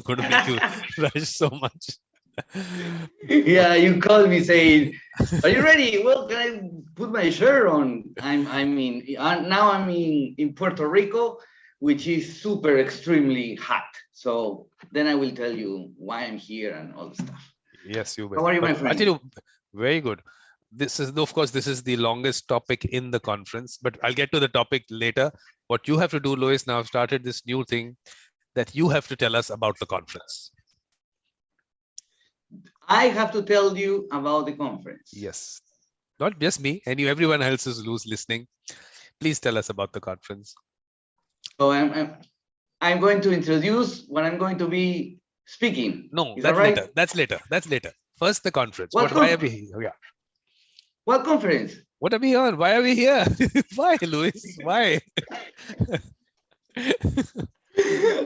going to make you rush so much. Yeah, you called me saying, "Are you ready?" Well, can I put my shirt on? Now I'm in Puerto Rico, which is super extremely hot. So then I will tell you why I'm here and all the stuff. Yes, you How will. are you, But my I tell friend? you, very good. This is, of course, this is the longest topic in the conference, but I'll get to the topic later. What you have to do, Lois, now I've started this new thing that you have to tell us about the conference. I have to tell you about the conference. Yes. Not just me, everyone else who's listening. Please tell us about the conference. So I'm going to introduce what I'm going to be speaking. No, Is that that's right? later. That's later. That's later. First, the conference. What Why are we con- here? Yeah. What conference? What are we on? Why are we here? Why, Luis? Why?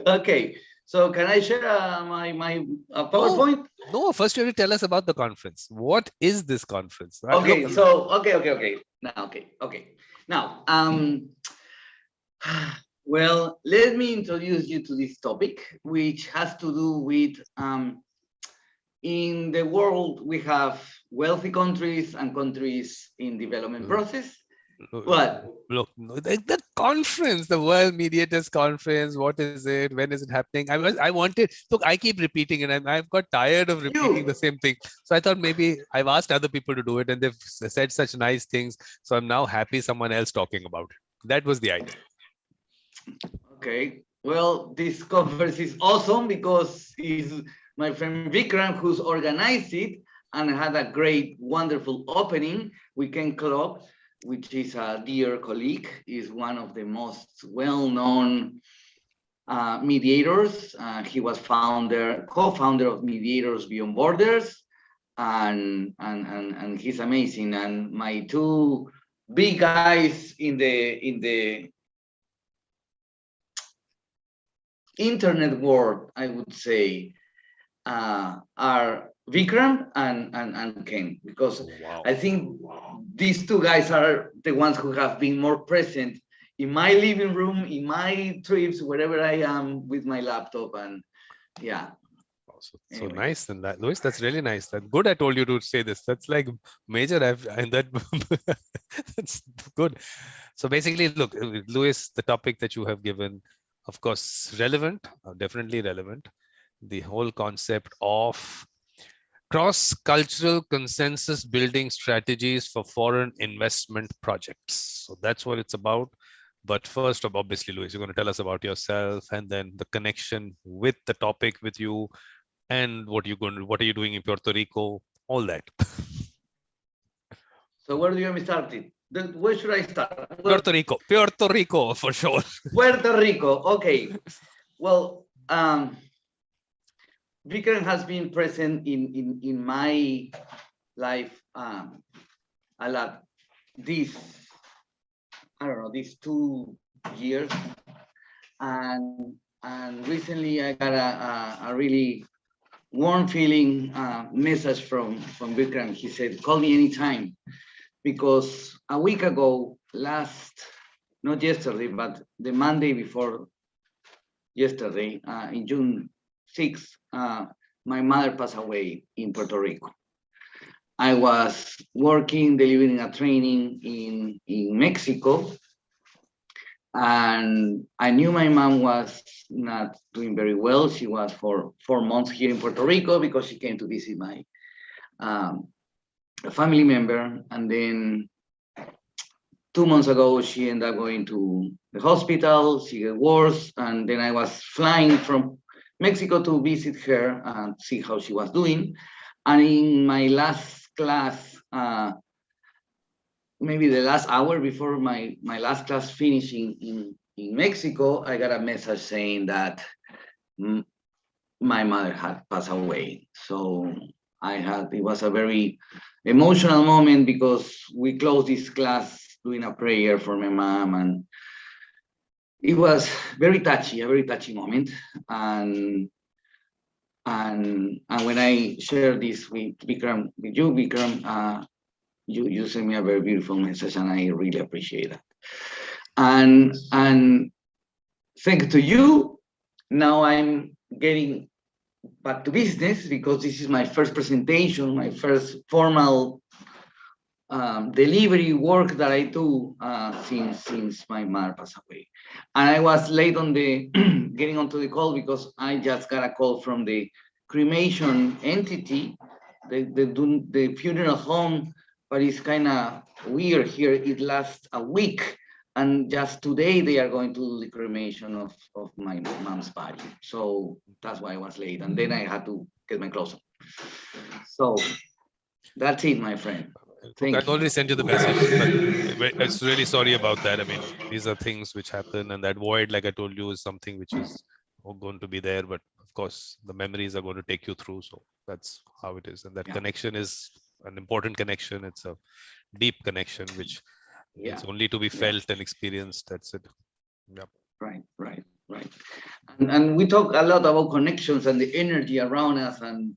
Okay, so can I share my No, PowerPoint? no. First, you have to tell us about the conference. What is this conference? Look, Okay, so okay. Now, well, let me introduce you to this topic, which has to do with in the world we have wealthy countries and countries in development process. What? look, the conference, the World Mediators Conference. What is it? When is it happening? I wanted. Look, I keep repeating it. I've got tired of repeating the You. same thing. So I thought maybe I've asked other people to do it, and they've said such nice things. So I'm now happy someone else talking about it. That was the idea. Okay. Well, this conference is awesome because it's my friend Vikram who's organized it and had a great, wonderful opening. We Ken Cloke, which is a dear colleague, is one of the most well-known mediators. He was co-founder of Mediators Beyond Borders, and he's amazing. And my two big guys in the internet world, I would say, are Vikram and Ken, because Wow. I think these two guys are the ones who have been more present in my living room, in my trips, wherever I am with my laptop, and yeah. So Anyway, nice and that, Louis, that's really nice. That good. I told you to say this. That's like major. And that that's good. So basically, look, Louis, the topic that you have given, of course, relevant, definitely relevant. The whole concept of cross-cultural consensus building strategies for foreign investment projects. So that's what it's about. But first, obviously, Louis, you're going to tell us about yourself and then the connection with the topic with you and what are you doing in Puerto Rico, all that. so where do you want me started? Where should I start? Well, Puerto Rico for sure. Puerto Rico. Okay. Well, Vikram has been present in my life a lot. These, I don't know, these 2 years, and recently I got a really warm feeling message from Vikram. He said, "Call me anytime," because a week ago, not yesterday, but the Monday before yesterday, in June 6th, my mother passed away in Puerto Rico. I was working, delivering a training in Mexico, and I knew my mom was not doing very well. She was for 4 months here in Puerto Rico because she came to visit my family member, and then 2 months ago she ended up going to the hospital. She got worse, and then I was flying from Mexico to visit her and see how she was doing. And in my last class, maybe the last hour before my last class finishing in Mexico, I got a message saying that my mother had passed away. So it was a very emotional moment because we closed this class doing a prayer for my mom, and it was a very touchy moment. And when I shared this with Vikram, you sent me a very beautiful message, and I really appreciate that. And thanks to you, now I'm getting back to business, because this is my first presentation, my first formal delivery work that I do since my mother passed away. And I was late on the getting onto the call because I just got a call from the cremation entity, the funeral home, but it's kind of weird here. It lasts a week. And just today they are going to do the cremation of my mom's body. So that's why I was late. And then I had to get my clothes on. So that's it, my friend. I've already sent you the message, but I'm really sorry about that. I mean, these are things which happen, and that void, like I told you, is something which is going to be there. But of course, the memories are going to take you through. So that's how it is. And that connection is an important connection. It's a deep connection, which is only to be felt and experienced. That's it. Yeah. Right. And we talk a lot about connections and the energy around us, and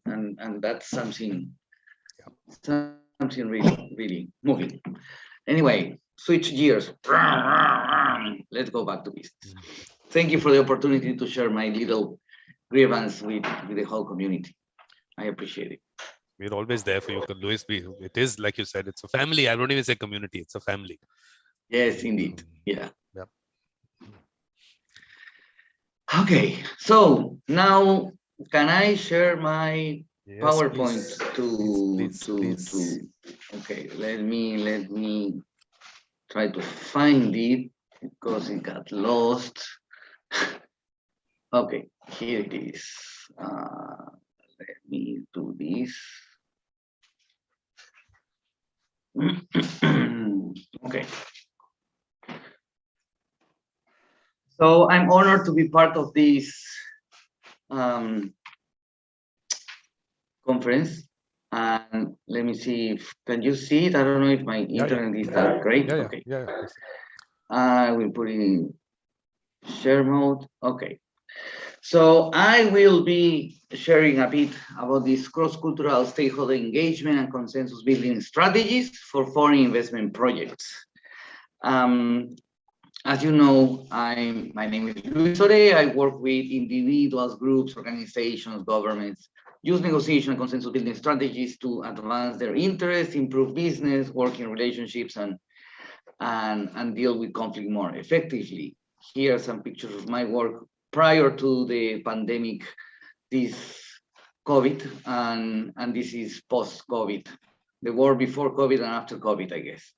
that's something really moving. Anyway, switch gears. Let's go back to business. Thank you for the opportunity to share my little grievance with the whole community. I appreciate it. We're always there for you, Luis. It is, like you said, it's a family. I don't even say community, it's a family. Yes, indeed. Yeah. Okay, so now can I share my PowerPoint please. Okay, let me try to find it because it got lost. Okay, here it is. Let me do this. Okay. So I'm honored to be part of this conference. And let me see if, can you see it? I don't know if my internet is that great. Okay. I will put it in share mode. Okay. So I will be sharing a bit about these cross-cultural stakeholder engagement and consensus building strategies for foreign investment projects. As you know, my name is Luis Ore. I work with individuals, groups, organizations, governments, use negotiation and consensus building strategies to advance their interests, improve business, working relationships, and deal with conflict more effectively. Here are some pictures of my work prior to the pandemic, this COVID, and this is post-COVID, the war before COVID and after COVID, I guess.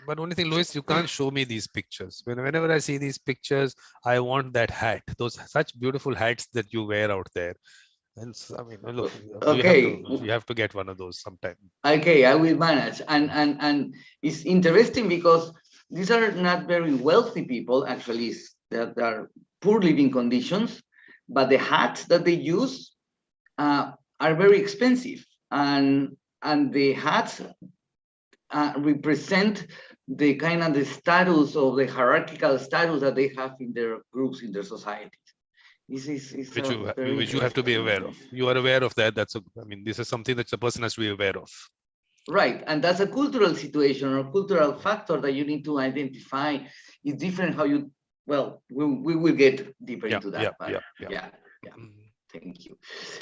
But only thing, Luis, you can't show me these pictures. Whenever I see these pictures, I want that hat, those such beautiful hats that you wear out there. And so, I mean, look, okay, you have to get one of those sometime. Okay, I will manage. And it's interesting because these are not very wealthy people, actually, that are poor living conditions, but the hats that they use are very expensive. And the hats represent the kind of the status of the hierarchical status that they have in their groups, in their societies. This is which you have to be aware of. You are aware of that. I mean, this is something that the person has to be aware of. Right, and that's a cultural situation or cultural factor that you need to identify. It's different how you, well, we will get deeper into that. Yeah. Thank you.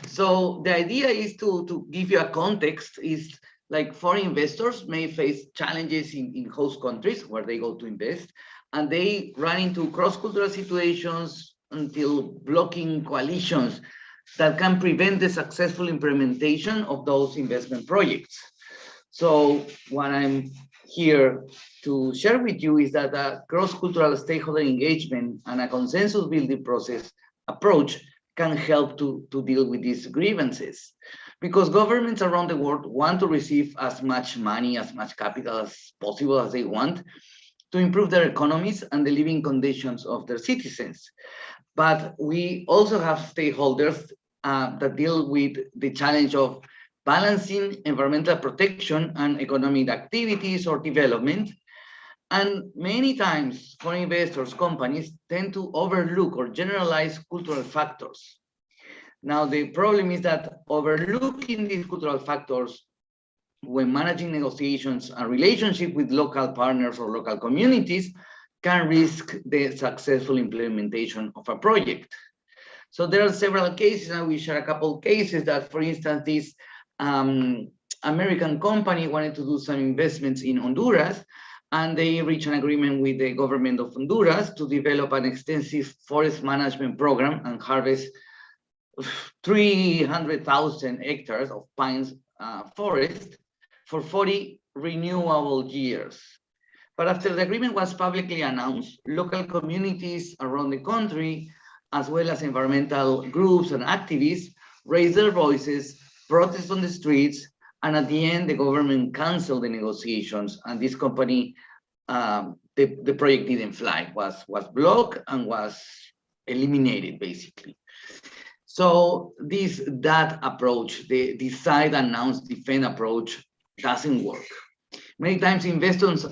So the idea is to give you a context. Is like foreign investors may face challenges in host countries where they go to invest, and they run into cross-cultural situations until blocking coalitions that can prevent the successful implementation of those investment projects. So what I'm here to share with you is that a cross-cultural stakeholder engagement and a consensus building process approach can help to deal with these grievances. Because governments around the world want to receive as much money, as much capital as possible as they want to improve their economies and the living conditions of their citizens. But we also have stakeholders that deal with the challenge of balancing environmental protection and economic activities or development. And many times, foreign investors, companies tend to overlook or generalize cultural factors. Now, the problem is that overlooking these cultural factors when managing negotiations and relationship with local partners or local communities can risk the successful implementation of a project. So there are several cases, and we share a couple cases that, for instance, this American company wanted to do some investments in Honduras, and they reached an agreement with the government of Honduras to develop an extensive forest management program and harvest 300,000 hectares of pines forest for 40 renewable years. But after the agreement was publicly announced, local communities around the country, as well as environmental groups and activists, raised their voices, protested on the streets, and at the end, the government canceled the negotiations, and this company, the project didn't fly, was blocked and was eliminated, basically. So that approach, the decide, announce, defend approach, doesn't work. Many times investors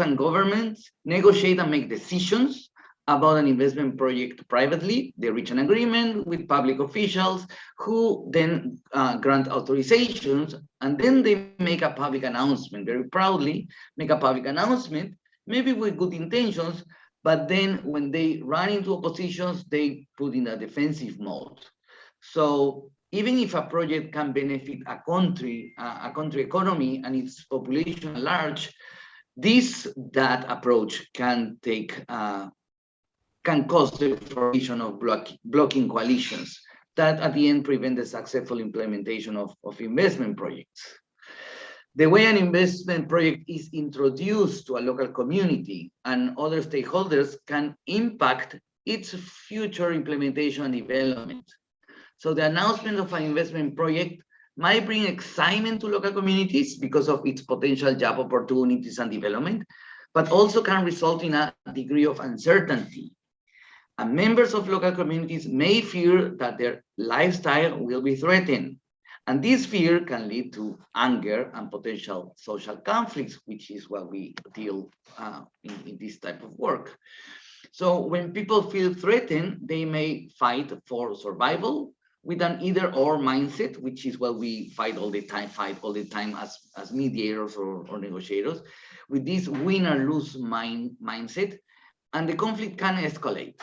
and governments negotiate and make decisions about an investment project privately. They reach an agreement with public officials who then grant authorizations, and then they make a public announcement, very proudly make a public announcement, maybe with good intentions, but then when they run into oppositions, they put in a defensive mode. So even if a project can benefit a country economy and its population at large, that approach can cause the formation of blocking coalitions that at the end prevent the successful implementation of investment projects. The way an investment project is introduced to a local community and other stakeholders can impact its future implementation and development. So the announcement of an investment project might bring excitement to local communities because of its potential job opportunities and development, but also can result in a degree of uncertainty. And members of local communities may fear that their lifestyle will be threatened. And this fear can lead to anger and potential social conflicts, which is what we deal in this type of work. So when people feel threatened, they may fight for survival with an either-or mindset, which is what we fight all the time as mediators or negotiators, with this win-or-lose mindset, and the conflict can escalate.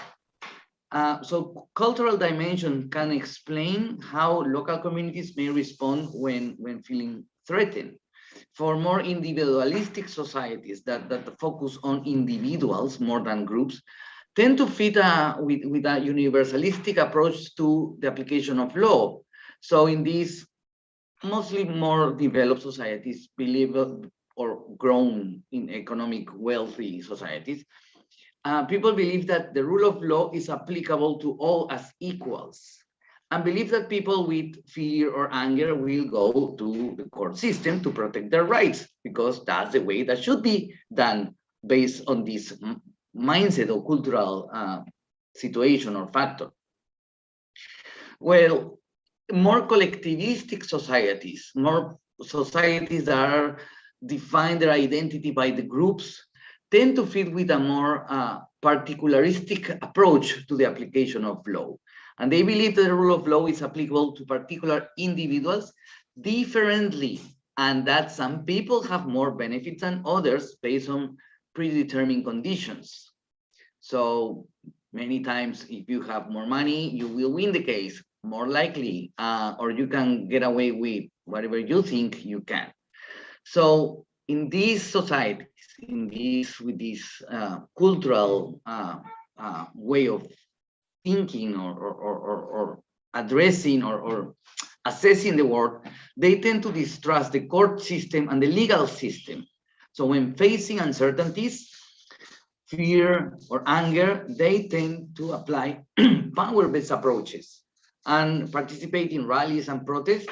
So cultural dimension can explain how local communities may respond when feeling threatened. For more individualistic societies that focus on individuals more than groups, tend to fit with a universalistic approach to the application of law. So in these mostly more developed societies, believe or grown in economic wealthy societies, people believe that the rule of law is applicable to all as equals, and believe that people with fear or anger will go to the court system to protect their rights, because that's the way that should be done based on this mindset or cultural situation or factor. Well, more collectivistic societies, more societies that are define their identity by the groups, tend to fit with a more particularistic approach to the application of law. And they believe that the rule of law is applicable to particular individuals differently, and that some people have more benefits than others based on predetermined conditions. So many times, if you have more money, you will win the case more likely, or you can get away with whatever you think you can. So in these societies, with this cultural way of thinking or addressing or assessing the world, they tend to distrust the court system and the legal system. So when facing uncertainties, fear or anger, they tend to apply power-based approaches and participate in rallies and protests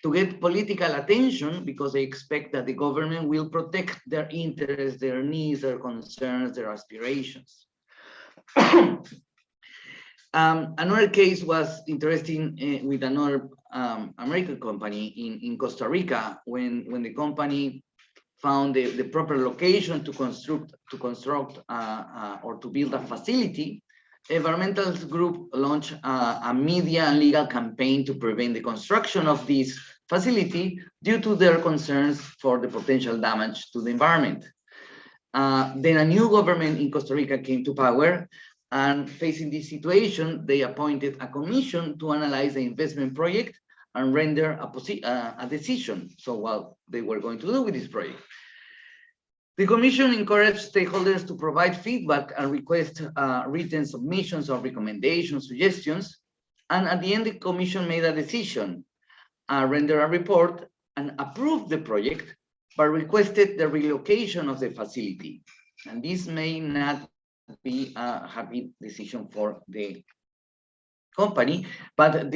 to get political attention, because they expect that the government will protect their interests, their needs, their concerns, their aspirations. Another case was interesting with another American company in Costa Rica, when the company found the proper location to construct or to build a facility. Environmental group launched a media and legal campaign to prevent the construction of this facility due to their concerns for the potential damage to the environment. Then a new government in Costa Rica came to power, And facing this situation, they appointed a commission to analyze the investment project and render a decision. So what they were going to do with this project. The Commission encouraged stakeholders to provide feedback and request written submissions of recommendations, suggestions. And at the end, the Commission made a decision, rendered a report, and approved the project, but requested the relocation of the facility. And this may not be a happy decision for the company, but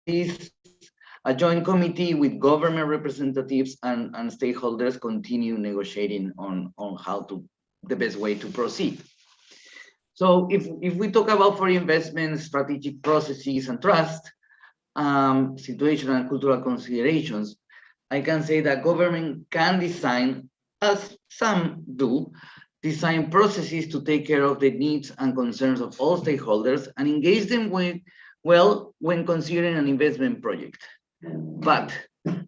this a joint committee with government representatives and stakeholders continue negotiating on how to the best way to proceed. So if we talk about foreign investment, strategic processes and trust, situational and cultural considerations, I can say that government can design, as some do, design processes to take care of the needs and concerns of all stakeholders and engage them well when considering an investment project. But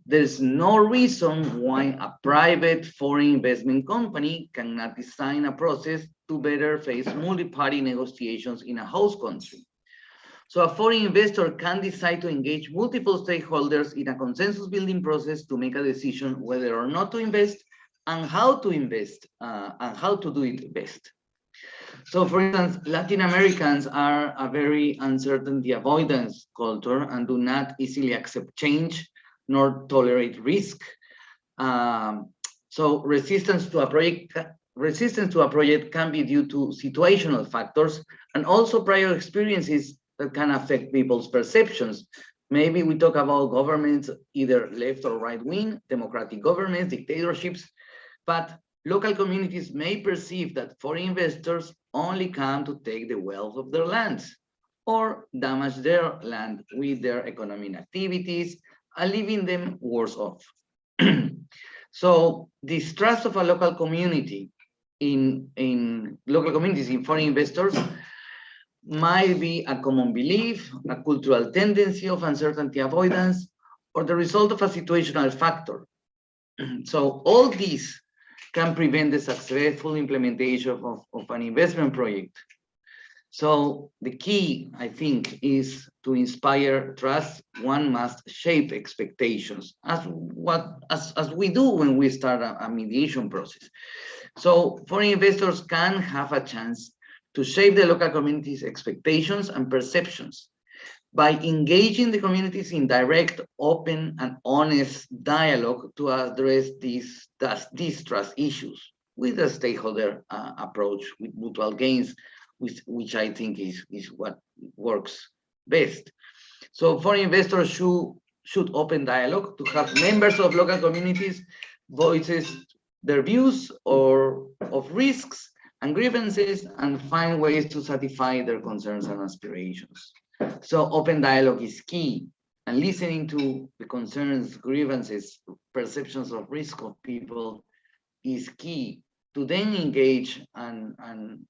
there's no reason why a private foreign investment company cannot design a process to better face multi-party negotiations in a host country. So a foreign investor can decide to engage multiple stakeholders in a consensus building process to make a decision whether or not to invest and how to invest and how to do it best. So for instance, Latin Americans are a very uncertainty avoidance culture and do not easily accept change nor tolerate risk. So resistance to a project can be due to situational factors and also prior experiences that can affect people's perceptions. Maybe we talk about governments, either left or right wing, democratic governments, dictatorships, but local communities may perceive that foreign investors only come to take the wealth of their lands or damage their land with their economic activities and leaving them worse off. So distrust of a local community in local communities in foreign investors might be a common belief, a cultural tendency of uncertainty avoidance, or the result of a situational factor. So all these can prevent the successful implementation of an investment project. So the key, I think, is to inspire trust. One must shape expectations as we do when we start a mediation process. So foreign investors can have a chance to shape the local community's expectations and perceptions by engaging the communities in direct, open, and honest dialogue to address these trust issues with a stakeholder approach with mutual gains, which I think is what works best. So foreign investors should open dialogue to have members of local communities voices their views or of risks and grievances and find ways to satisfy their concerns and aspirations. So open dialogue is key, and listening to the concerns, grievances, perceptions of risk of people is key to then engage and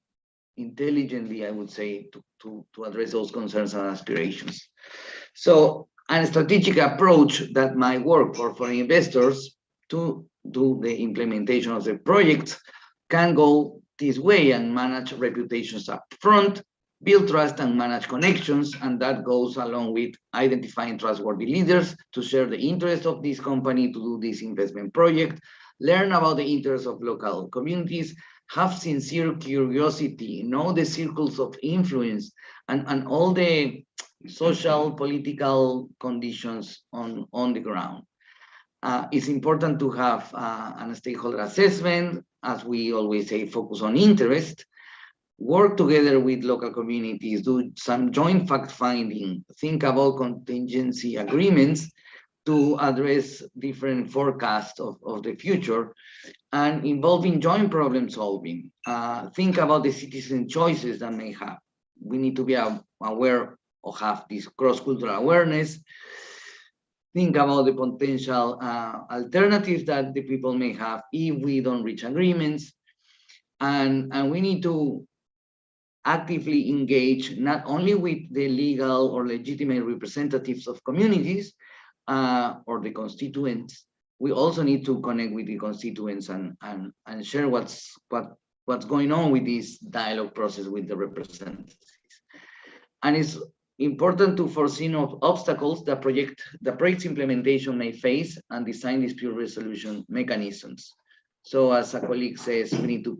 intelligently, I would say, to address those concerns and aspirations. So a strategic approach that might work for foreign investors to do the implementation of the project can go this way and manage reputations up front, build trust and manage connections, and that goes along with identifying trustworthy leaders to share the interest of this company to do this investment project, learn about the interests of local communities, have sincere curiosity, know the circles of influence and all the social, political conditions on the ground. It's important to have a stakeholder assessment, as we always say, focus on interest, work together with local communities, do some joint fact-finding, think about contingency agreements to address different forecasts of the future, and involving joint problem solving. Think about the citizen choices that may have. We need to be aware or have this cross-cultural awareness. Think about the potential alternatives that the people may have if we don't reach agreements. And we need to actively engage not only with the legal or legitimate representatives of communities or the constituents. We also need to connect with the constituents and share what what's going on with this dialogue process with the representatives. And it's important to foresee obstacles that the project's implementation may face and design dispute resolution mechanisms. So as a colleague says, we need to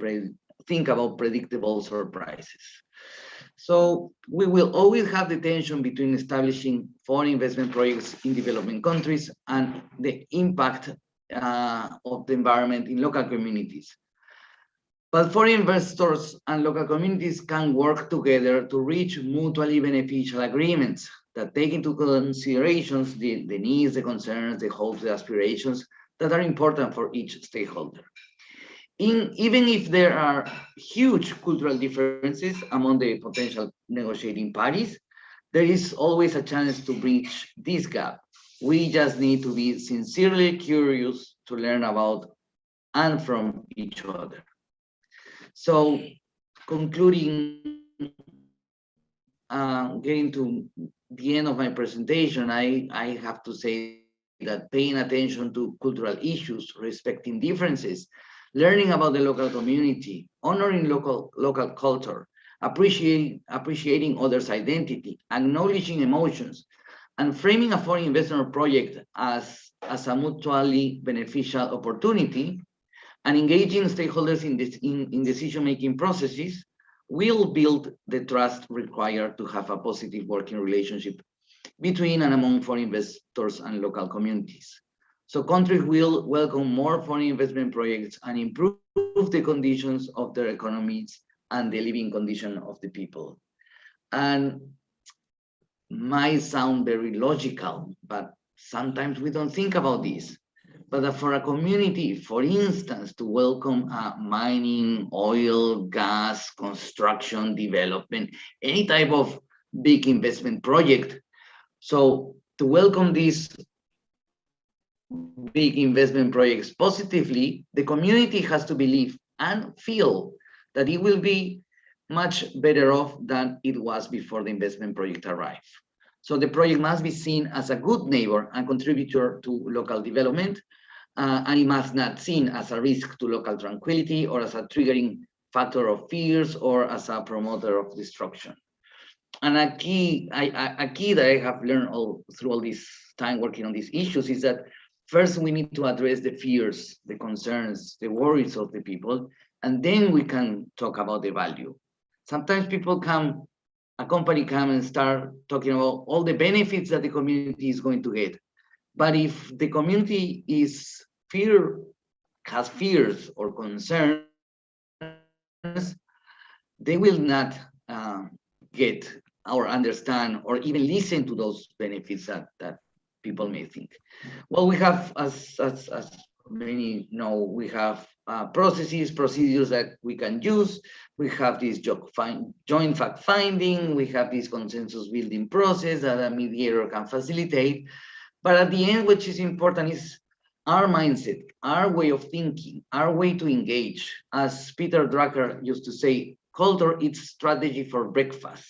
think about predictable surprises. So we will always have the tension between establishing foreign investment projects in developing countries and the impact of the environment in local communities. But foreign investors and local communities can work together to reach mutually beneficial agreements that take into consideration the needs, the concerns, the hopes, the aspirations that are important for each stakeholder. Even if there are huge cultural differences among the potential negotiating parties, there is always a chance to bridge this gap. We just need to be sincerely curious to learn about and from each other. So concluding, getting to the end of my presentation, I have to say that paying attention to cultural issues, respecting differences, learning about the local community, honoring local culture, appreciating others' identity, acknowledging emotions, and framing a foreign investment project as a mutually beneficial opportunity, and engaging stakeholders in decision-making processes will build the trust required to have a positive working relationship between and among foreign investors and local communities. So countries will welcome more foreign investment projects and improve the conditions of their economies and the living condition of the people. And might sound very logical, but sometimes we don't think about this. But for a community, for instance, to welcome mining, oil, gas, construction, development, any type of big investment project. So to welcome these big investment projects positively, the community has to believe and feel that it will be much better off than it was before the investment project arrived. So the project must be seen as a good neighbor and contributor to local development, and it must not seen as a risk to local tranquility or as a triggering factor of fears or as a promoter of destruction. And a key that I have learned through all this time working on these issues is that first we need to address the fears, the concerns, the worries of the people, and then we can talk about the value. Sometimes a company come and start talking about all the benefits that the community is going to get. But if the community has fears or concerns, they will not get or understand or even listen to those benefits that people may think. Well, we have, as many know, we have procedures that we can use. We have this joint fact finding. We have this consensus building process that a mediator can facilitate. But at the end, which is important is our mindset, our way of thinking, our way to engage. As Peter Drucker used to say, culture is strategy for breakfast.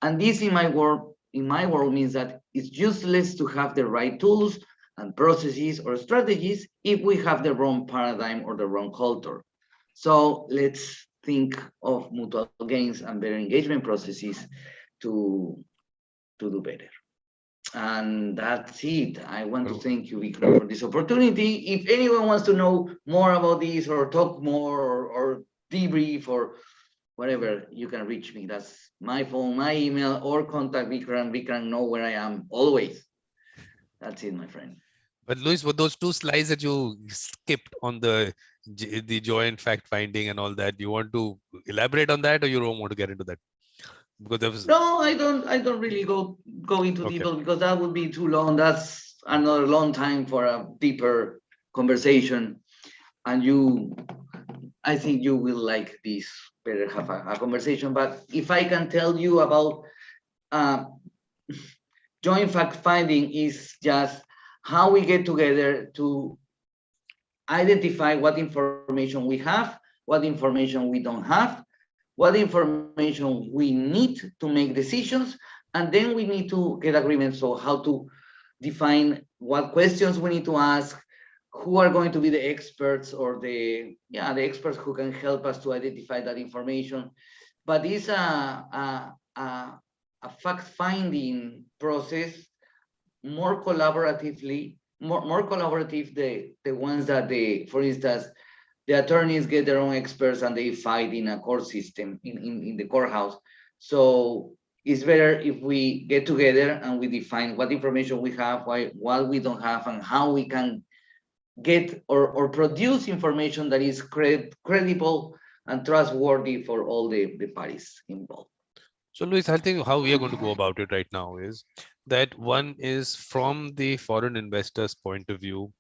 And this in my world means that it's useless to have the right tools and processes or strategies if we have the wrong paradigm or the wrong culture. So let's think of mutual gains and better engagement processes to do better. And that's it. I want to thank you, Vikram, for this opportunity. If anyone wants to know more about this or talk more or debrief or whatever, you can reach me. That's my phone, my email, or contact Vikram. Vikram know where I am always. That's it, my friend. But Luis, with those two slides that you skipped on the joint fact finding and all that, you want to elaborate on that, or you don't want to get into that? Because there was... No, I don't really go into detail because that would be too long. That's another long time for a deeper conversation. And I think you will like this better, have a conversation. But if I can tell you about joint fact finding is just how we get together to identify what information we have, what information we don't have, what information we need to make decisions, and then we need to get agreement. So how to define what questions we need to ask, who are going to be the experts or the experts who can help us to identify that information. But it's a fact-finding process, more collaboratively, more collaborative, the ones that for instance, the attorneys get their own experts and they fight in a court system, in the courthouse. So it's better if we get together and we define what information we have, what we don't have, and how we can get or produce information that is credible and trustworthy for all the parties involved. So, Luis, I think how we are going to go about it right now is that one is from the foreign investors' point of view,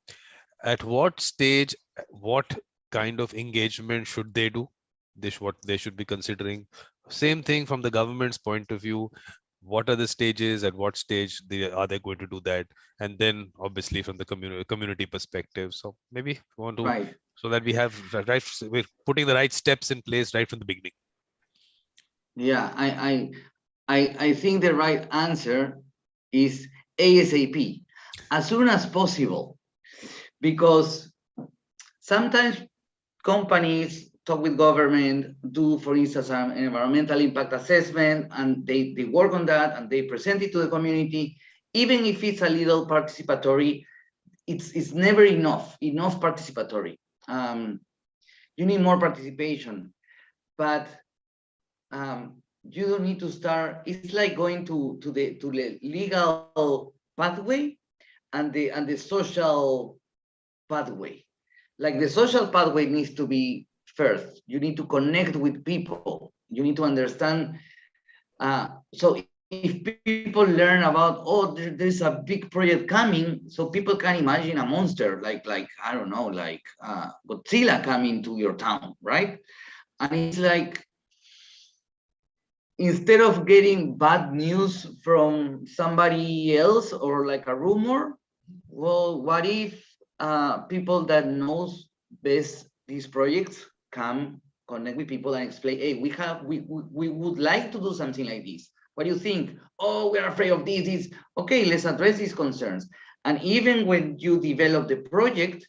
at what stage, what kind of engagement should they do? What they should be considering. Same thing from the government's point of view. What are the stages? At what stage are they going to do that? And then obviously from the community perspective. So maybe we want to, right, so that we have we're putting the right steps in place right from the beginning. Yeah, I think the right answer is ASAP, as soon as possible, because sometimes companies talk with government, do, for instance, an environmental impact assessment, and they work on that and they present it to the community. Even if it's a little participatory, it's never enough participatory. You need more participation, but you don't need to start. It's like going to the legal pathway and the social pathway. Like the social pathway needs to be first. You need to connect with people. You need to understand. So if people learn about, oh, there's a big project coming, so people can imagine a monster like I don't know, like Godzilla coming to your town, right? And it's like, instead of getting bad news from somebody else or like a rumor, well, what if people that knows best these projects come connect with people and explain, hey, we would like to do something like this. What do you think? Oh, we're afraid of this. Okay, let's address these concerns. And even when you develop the project,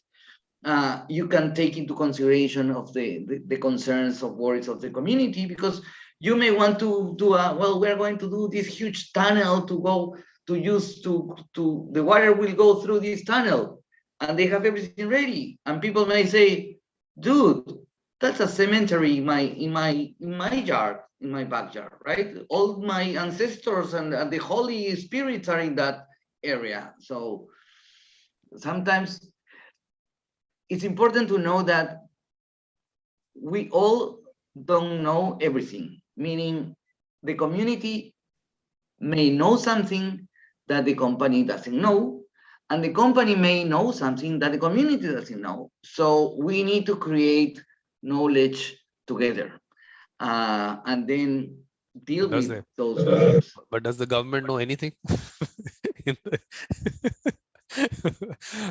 you can take into consideration of the concerns of worries of the community, because you may want to do well, we're going to do this huge tunnel to go to use to the water will go through this tunnel, and they have everything ready, and people may say, dude, that's a cemetery in my yard, in my backyard, right? All my ancestors and the holy spirits are in that area. So sometimes it's important to know that we all don't know everything, meaning the community may know something that the company doesn't know, and the company may know something that the community doesn't know. So we need to create knowledge together, and then deal with those problems. But does the government know anything?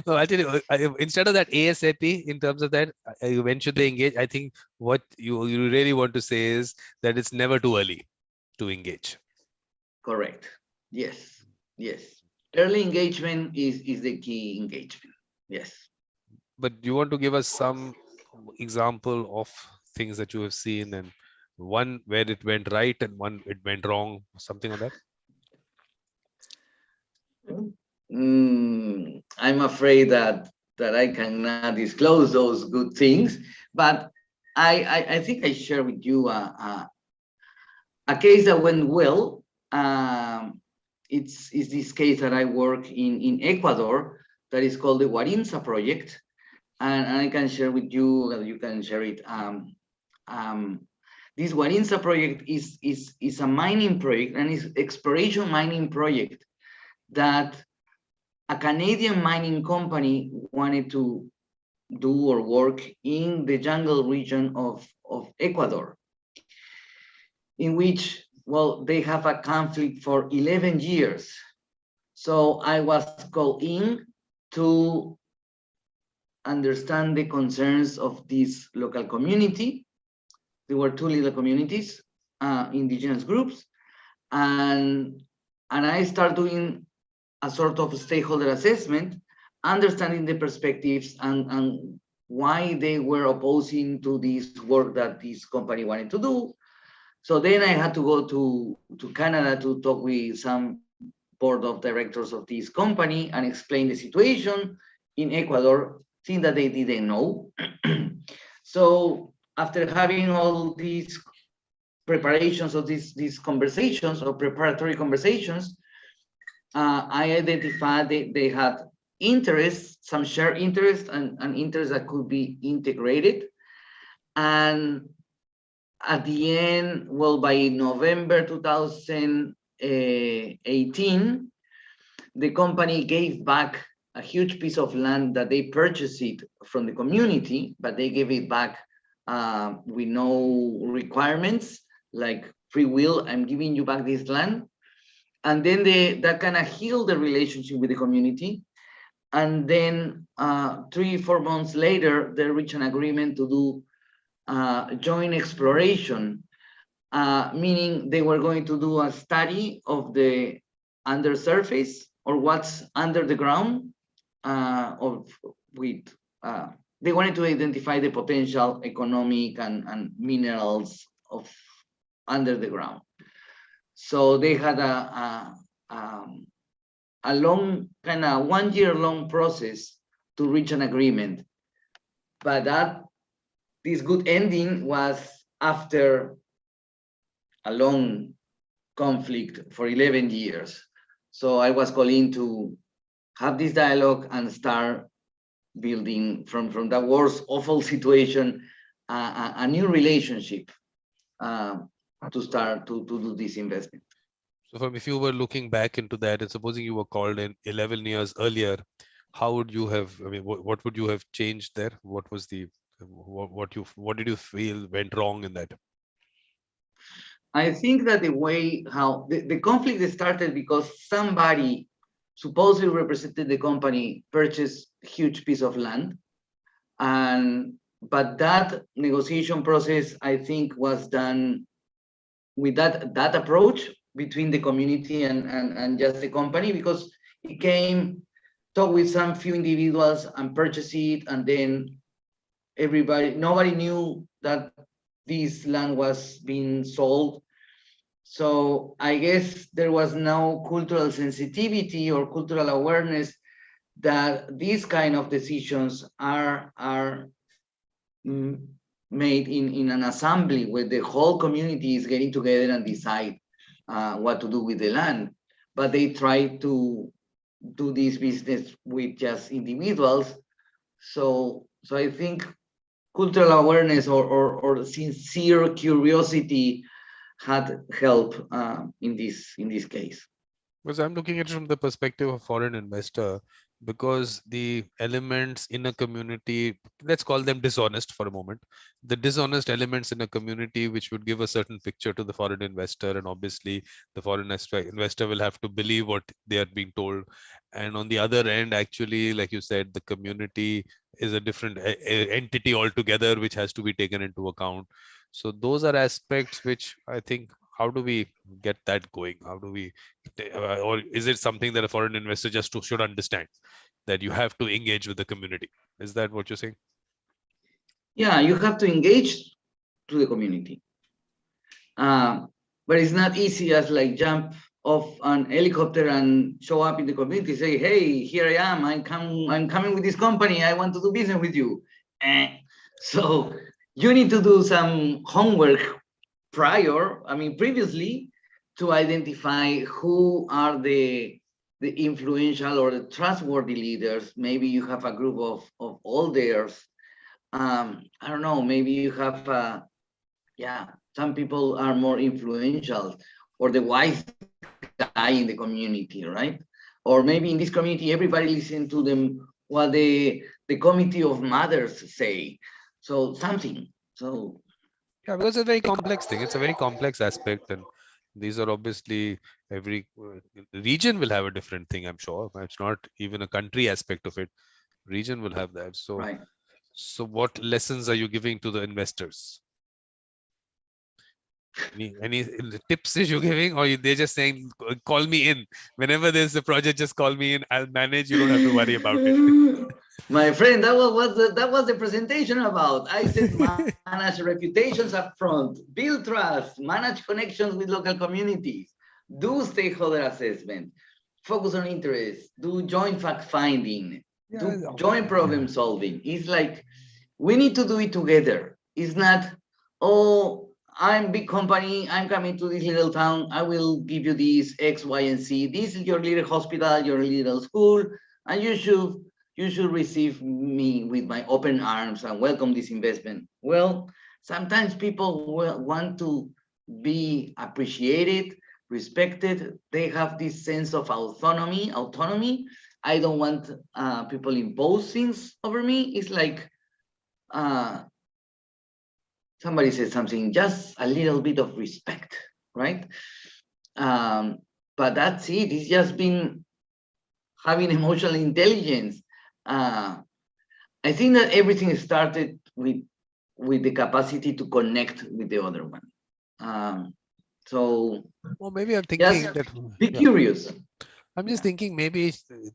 No, I tell you, instead of that ASAP, in terms of that, when should they engage? I think what you really want to say is that it's never too early to engage. Correct. Yes. Yes. Early engagement is the key engagement. Yes. But you want to give us some example of things that you have seen, and one where it went right and one it went wrong, something on that? I'm afraid that I cannot disclose those good things, but I think I share with you a case that went well. It's this case that I work in Ecuador that is called the Warinsa Project, and I can share with you. You can share it. This Warinsa project is a mining project, and it's exploration mining project that a Canadian mining company wanted to do or work in the jungle region of Ecuador, in which, well, they have a conflict for 11 years. So I was called in to understand the concerns of this local community. There were two little communities, indigenous groups, and I started doing a sort of stakeholder assessment, understanding the perspectives and why they were opposing to this work that this company wanted to do. So then I had to go to Canada to talk with some board of directors of this company and explain the situation in Ecuador, thing that they didn't know. So after having all these preparations of these conversations or preparatory conversations, I identified they had interests, some shared interest and interests that could be integrated. And at the end, well, by November 2018, the company gave back a huge piece of land that they purchased it from the community, but they gave it back with no requirements, like free will, I'm giving you back this land. And then that kind of healed the relationship with the community. And then 3-4 months later, they reached an agreement to do joint exploration, meaning they were going to do a study of the undersurface or what's under the ground. They wanted to identify the potential economic and minerals of under the ground. So they had a long, kind of 1 year long process to reach an agreement. But this good ending was after a long conflict for 11 years. So I was calling to have this dialogue and start building from that worst, awful situation, a new relationship to start to do this investment. So if you were looking back into that, and supposing you were called in 11 years earlier, how would you have, I mean, what would you have changed there? What was what did you feel went wrong in that? I think that the way how the conflict started because somebody supposedly represented the company purchased a huge piece of land. But that negotiation process, I think, was done with that approach between the community and just the company, because it came, talk with some few individuals and purchase it, and then nobody knew that this land was being sold. So I guess there was no cultural sensitivity or cultural awareness that these kind of decisions are made in an assembly where the whole community is getting together and decide what to do with the land. But they try to do this business with just individuals. So I think cultural awareness or sincere curiosity had help in this case. Because I'm looking at it from the perspective of foreign investor, because the elements in a community, let's call them dishonest for a moment, the dishonest elements in a community which would give a certain picture to the foreign investor, and obviously the foreign investor will have to believe what they are being told. And on the other end, actually, like you said, the community is a different entity altogether, which has to be taken into account. So those are aspects which I think, how do we get that going? How do we, or is it something that a foreign investor just should understand, that you have to engage with the community? Is that what you're saying? Yeah, you have to engage to the community. But it's not easy as like jump off an helicopter and show up in the community, say, hey, here I am, I'm coming with this company, I want to do business with you. So you need to do some homework previously, to identify who are the influential or the trustworthy leaders. Maybe you have a group of elders. I don't know, maybe you have, some people are more influential, or the wise guy in the community, right? Or maybe in this community, everybody listen to them, what the committee of mothers say. So something, so. Yeah, because it's a very complex thing. It's a very complex aspect, and these are obviously every region will have a different thing. I'm sure it's not even a country aspect of it. Region will have that. So, Right. So what lessons are you giving to the investors? Any tips is you giving, or they're just saying, call me in. Whenever there's a project, just call me in. I'll manage. You don't have to worry about it. My friend, that was the presentation about. I said manage reputations up front, build trust, manage connections with local communities, do stakeholder assessment, focus on interest, do joint fact finding, do joint problem solving. It's like we need to do it together. It's not, oh, I'm big company, I'm coming to this little town, I will give you this X, Y, and Z. This is your little hospital, your little school, and you should receive me with my open arms and welcome this investment. Well, sometimes people want to be appreciated, respected. They have this sense of autonomy. I don't want people impose things over me. It's like uh, somebody said something, just a little bit of respect, right? But that's it. It's just been having emotional intelligence. I think that everything started with the capacity to connect with the other one. So Well, maybe I'm thinking just that. be curious. I'm just thinking maybe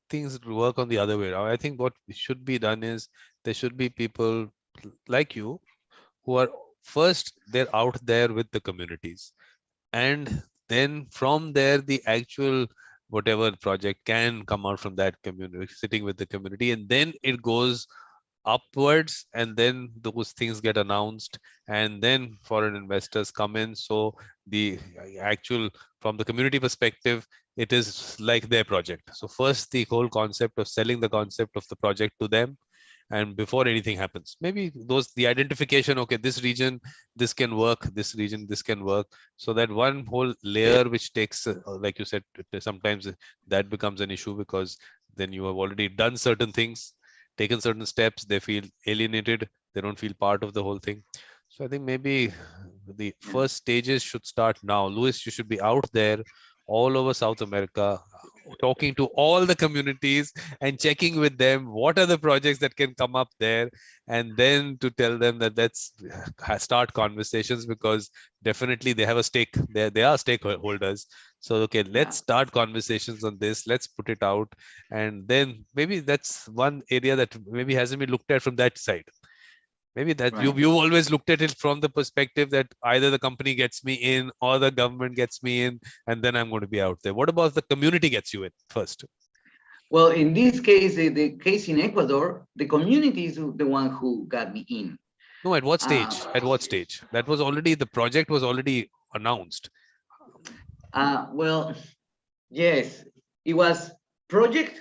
things work on the other way around. I think what should be done is there should be people like you who are first, they're out there with the communities, and then from there the actual whatever project can come out from that community, sitting with the community, and then it goes upwards, and then those things get announced, and then foreign investors come in. So the actual, from the community perspective, it is like their project. So first the whole concept of selling the concept of the project to them, and before anything happens, maybe the identification, okay, this region this can work, this region this can work. So that one whole layer which takes, like you said, sometimes that becomes an issue, because then you have already done certain things, taken certain steps, they feel alienated, they don't feel part of the whole thing. So I think maybe the first stages should start now. Luis, you should be out there all over South America, talking to all the communities and checking with them what are the projects that can come up there, and then to tell them that let's start conversations, because definitely they have a stake, they are stakeholders. So okay, let's start conversations on this, let's put it out, and then maybe that's one area that maybe hasn't been looked at from that side. Maybe that you've always looked at it from the perspective that either the company gets me in or the government gets me in, and then I'm going to be out there. What about the community gets you in first? Well, in this case, the case in Ecuador, the community is the one who got me in. No, at what stage? At what stage? That was already, the project was already announced. Well, yes, it was project,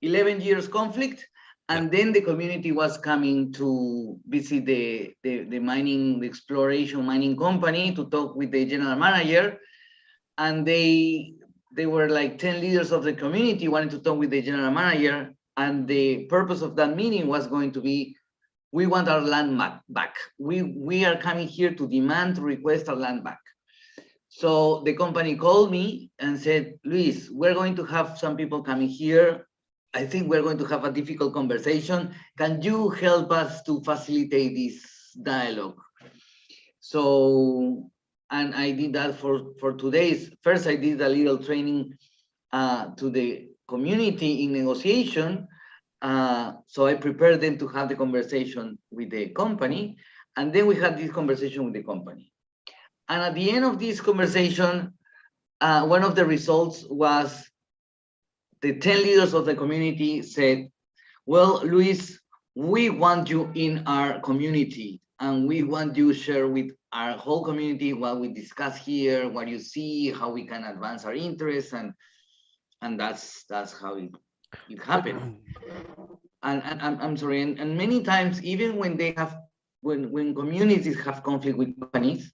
11 years conflict, and then the community was coming to visit the mining, the exploration mining company to talk with the general manager, and they were like 10 leaders of the community wanted to talk with the general manager, and the purpose of that meeting was going to be, we want our land back. We are coming here to demand, to request our land back. So the company called me and said, Luis, we're going to have some people coming here. I think we're going to have a difficult conversation. Can you help us to facilitate this dialogue? So, and I did that for 2 days. First, I did a little training to the community in negotiation. So I prepared them to have the conversation with the company. And then we had this conversation with the company. And at the end of this conversation, one of the results was the 10 leaders of the community said, well, Luis, we want you in our community, and we want you to share with our whole community what we discuss here, what you see, how we can advance our interests, and that's how it happened. And I'm sorry, and many times, even when they have, when communities have conflict with companies,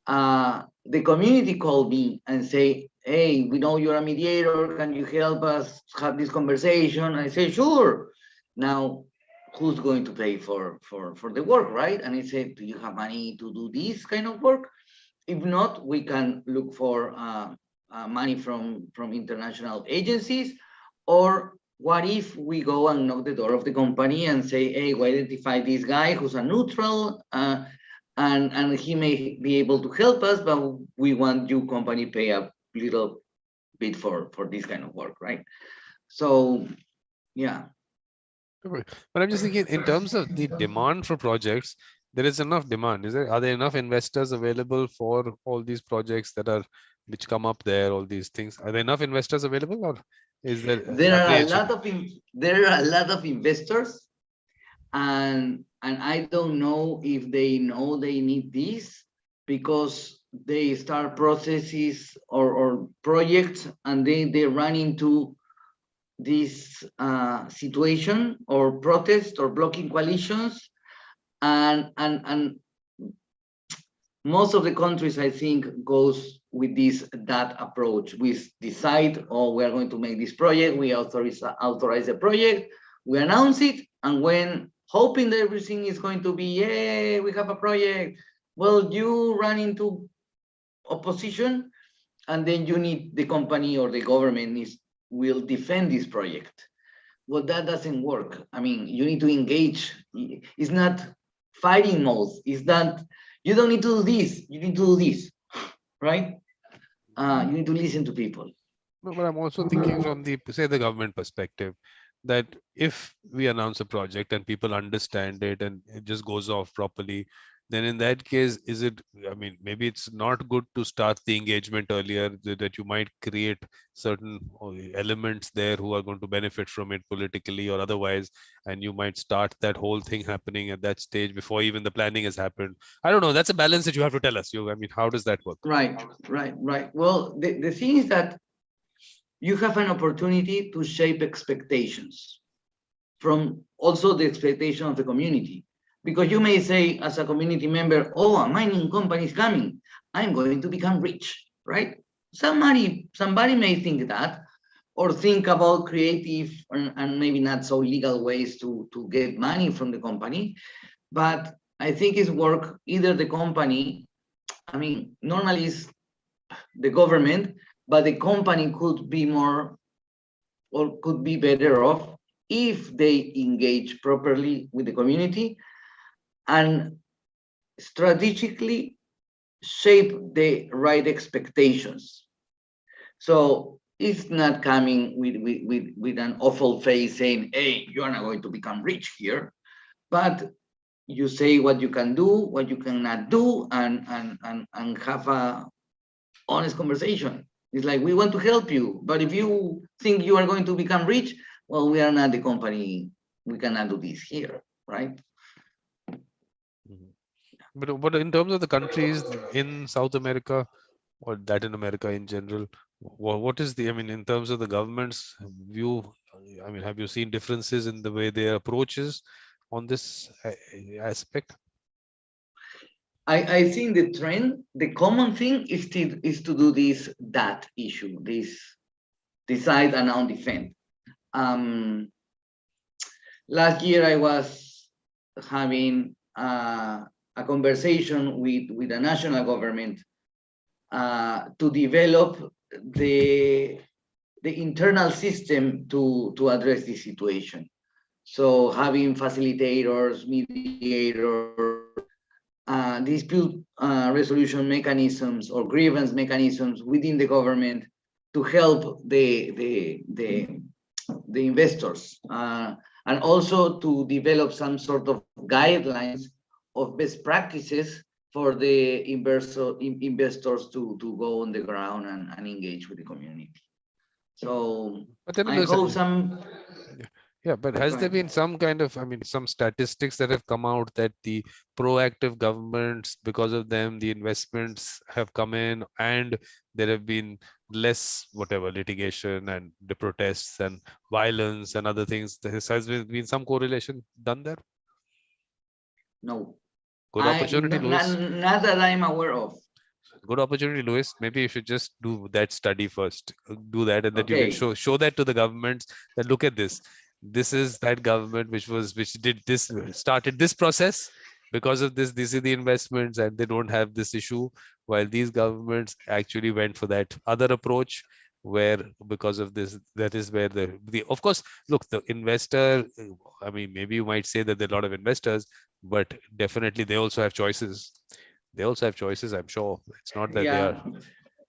the community called me and say, hey, we know you're a mediator, can you help us have this conversation? I say, sure. Now, who's going to pay for the work, right? And I said, do you have money to do this kind of work? If not, we can look for money from international agencies. Or what if we go and knock the door of the company and say, hey, we identify this guy who's a neutral, and he may be able to help us, but we want you company pay a little bit for this kind of work, right? So yeah. But I'm just thinking in terms of the demand for projects, there is enough demand. Is there? Are there enough investors available for all these projects which come up there? All these things. Are there enough investors available, or is there There are a apprehension? lot of there are a lot of investors, and I don't know if they know they need this, because they start processes or projects, and they run into this situation or protest or blocking coalitions, and most of the countries, I think, goes with that approach. We decide, oh, we are going to make this project, we authorize the project, we announce it, and when hoping that everything is going to be, yeah, we have a project, well, you run into opposition, and then you need the company or the government will defend this project. Well, that doesn't work. I mean, you need to engage. It's not fighting mode. It's not, you don't need to do this, you need to do this, right? You need to listen to people. No, but I'm also thinking from the government perspective, that if we announce a project and people understand it and it just goes off properly, then in that case, I mean, maybe it's not good to start the engagement earlier, that you might create certain elements there who are going to benefit from it politically or otherwise, and you might start that whole thing happening at that stage before even the planning has happened. I don't know. That's a balance that you have to tell us. I mean, how does that work? Right. Well, the thing is that you have an opportunity to shape expectations from also the expectation of the community. Because you may say as a community member, oh, a mining company is coming, I'm going to become rich, right? Somebody may think that, or think about creative and maybe not so legal ways to get money from the company. But I think it's work, either the company, I mean, normally it's the government, but the company could be more or could be better off if they engage properly with the community and strategically shape the right expectations. So it's not coming with an awful face saying, hey, you are not going to become rich here, but you say what you can do, what you cannot do, and have a honest conversation. It's like, we want to help you, but if you think you are going to become rich, well, we are not the company, we cannot do this here, right? But in terms of the countries in South America or Latin America in general, what is I mean, in terms of the government's view, I mean, have you seen differences in the way their approaches on this aspect? I think the trend, the common thing is to do that issue, this decide and now defend. Last year I was having a conversation with the national government to develop the internal system to address this situation. So having facilitators, mediators, dispute resolution mechanisms or grievance mechanisms within the government to help the investors, and also to develop some sort of guidelines of best practices for the investors to go on the ground and engage with the community. So I hope some. Yeah, but has there been some kind of, I mean, some statistics that have come out that the proactive governments, because of them, the investments have come in and there have been less, whatever, litigation and the protests and violence and other things? There has been some correlation done there? No. Good opportunity, Luis. Not that I'm aware of. Good opportunity, Luis. Maybe you should just do that study first. Do that, and that you Okay. can show that to the governments. That look at this. This is that government which did this, started this process. Because of this, these are the investments, and they don't have this issue. While these governments actually went for that other approach, where because of this, that is where the of course, look, the investor. I mean, maybe you might say that there are a lot of investors, but definitely they also have choices. They also have choices, I'm sure. It's not that they are. Yeah,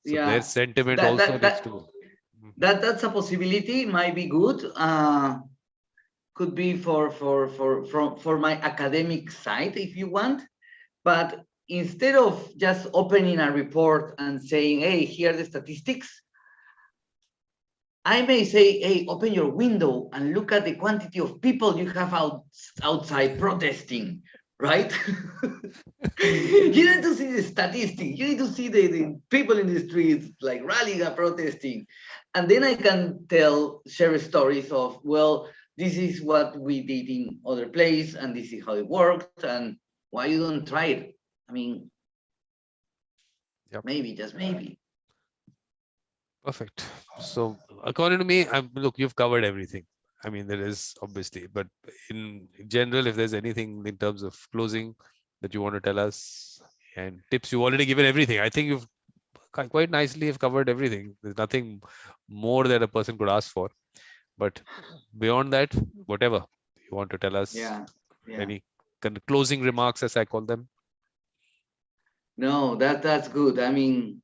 So their yeah. sentiment That also that needs that to. Mhm. that's a possibility. Might be good. Could be for my academic side if you want. But instead of just opening a report and saying, "Hey, here are the statistics," I may say, "Hey, open your window and look at the quantity of people you have outside protesting." Right? You need to see the statistics. You need to see the people in the streets like rallying and protesting. And then I can share stories of, well, this is what we did in other place and this is how it worked and why you don't try it. I mean, Yep. maybe, just maybe. Perfect. So according to me, look, you've covered everything. I mean, there is obviously, but in general, if there's anything in terms of closing that you want to tell us and tips, you've already given everything. I think you've quite nicely have covered everything. There's nothing more that a person could ask for. But beyond that, whatever you want to tell us, Yeah, yeah. any kind of closing remarks, as I call them. No, that's good. I mean,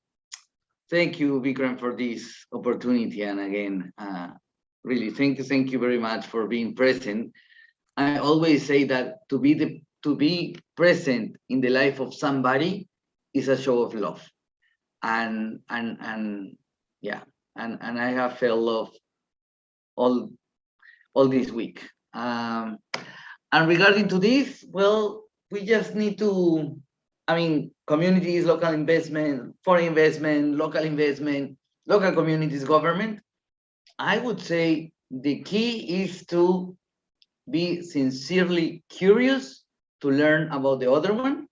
thank you, Vikram, for this opportunity. And again, really, thank you very much for being present. I always say that to be present in the life of somebody is a show of love, and yeah, and I have felt love all all this week. And regarding to this, well, we just need to, I mean, communities, local investment, foreign investment, local communities, government. I would say the key is to be sincerely curious to learn about the other one.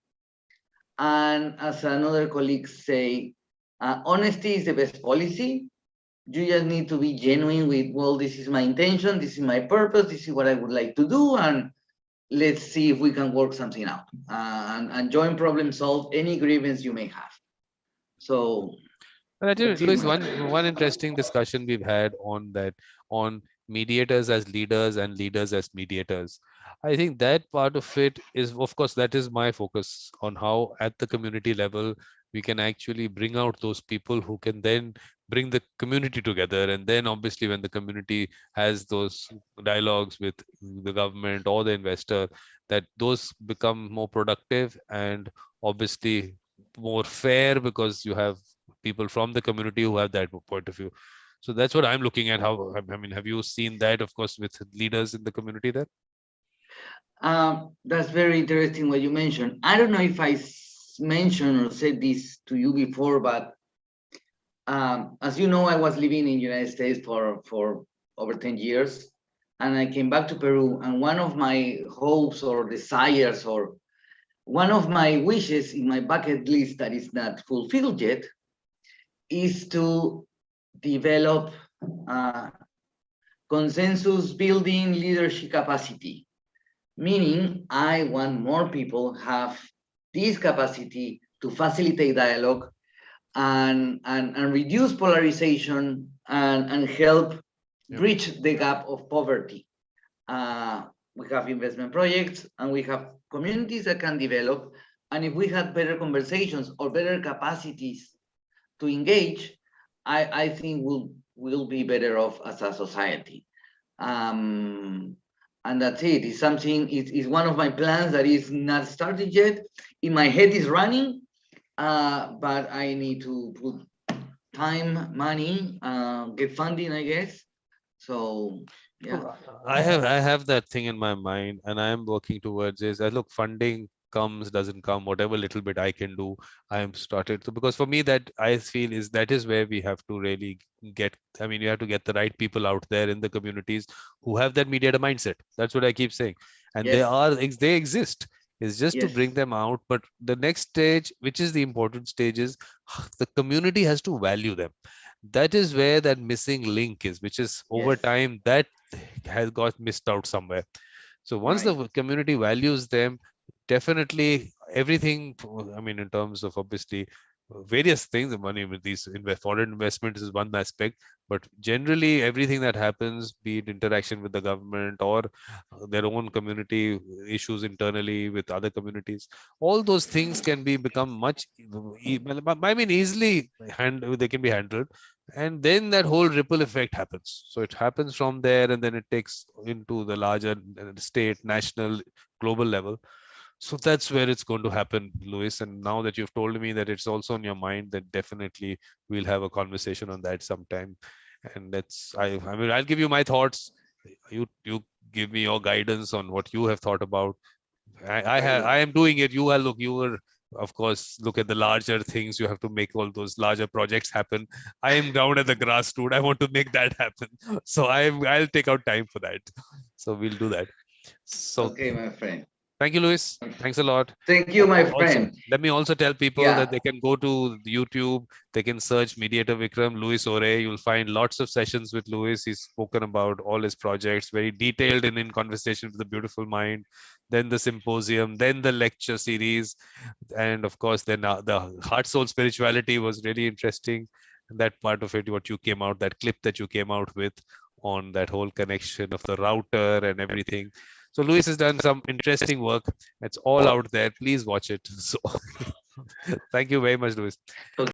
And as another colleague say, honesty is the best policy. You just need to be genuine with, well, this is my intention, this is my purpose, this is what I would like to do, and let's see if we can work something out, and join problem solve any grievance you may have. So And I think, that's it, Luis, my one interesting discussion we've had on that, on mediators as leaders and leaders as mediators. I think that part of it is, of course, that is my focus on how at the community level we can actually bring out those people who can then bring the community together. And then obviously when the community has those dialogues with the government or the investor, that those become more productive and obviously more fair because you have people from the community who have that point of view. So that's what I'm looking at. How, I mean, have you seen that, of course, with leaders in the community there? That's very interesting what you mentioned. I don't know if I mentioned or said this to you before, but as you know, I was living in the United States for over 10 years, and I came back to Peru. And one of my hopes or desires, or one of my wishes in my bucket list that is not fulfilled yet, is to develop uh, consensus building leadership capacity. Meaning, I want more people have this capacity to facilitate dialogue and reduce polarization and help Yep. bridge the gap of poverty. Uh, we have investment projects and we have communities that can develop. And if we had better conversations or better capacities to engage, I think we'll be better off as a society. Um, and that's it. It's something. It's one of my plans that is not started yet. In my head is running, but I need to put time, money, get funding, I guess. So yeah. Look, I have that thing in my mind, and I am working towards is. Look, funding comes, doesn't come, whatever little bit I can do, I am started. So because for me, that I feel is that is where we have to really get. I mean, you have to get the right people out there in the communities who have that mediator mindset. That's what I keep saying, and Yes. they exist. It's just to Yes. bring them out. But the next stage, which is the important stage, is the community has to value them. That is where that missing link is, which is over Yes. time that has got missed out somewhere. So once Right. the community values them, definitely everything, I mean, in terms of obviously various things. The money with these foreign investments is one aspect, but generally everything that happens, be it interaction with the government or their own community issues internally with other communities, all those things can be become much I mean easily they can be handled, and then that whole ripple effect happens. So it happens from there, and then it takes into the larger state, national, global level. So that's where it's going to happen, Louis. And now that you've told me that it's also on your mind, then definitely we'll have a conversation on that sometime. And I mean, I'll give you my thoughts. You give me your guidance on what you have thought about. Very I well. am doing it. You are look. You were, of course, look at the larger things. You have to make all those larger projects happen. I am down at the grassroots. I want to make that happen. So I'll take out time for that. So we'll do that. So Okay, my friend. thank you, Louis. Thanks a lot. Thank you, my Also, friend. let me also tell people that Yeah. they can go to YouTube. They can search Mediator Vikram, Louis Ore. You'll find lots of sessions with Louis. He's spoken about all his projects, very detailed and in conversation with the beautiful mind. Then the symposium, then the lecture series, and of course, then the heart soul spirituality was really interesting. And that part of it, what you came out, that clip that you came out with on that whole connection of the router and everything. So Louis has done some interesting work. It's all out there. Please watch it. So thank you very much, Louis.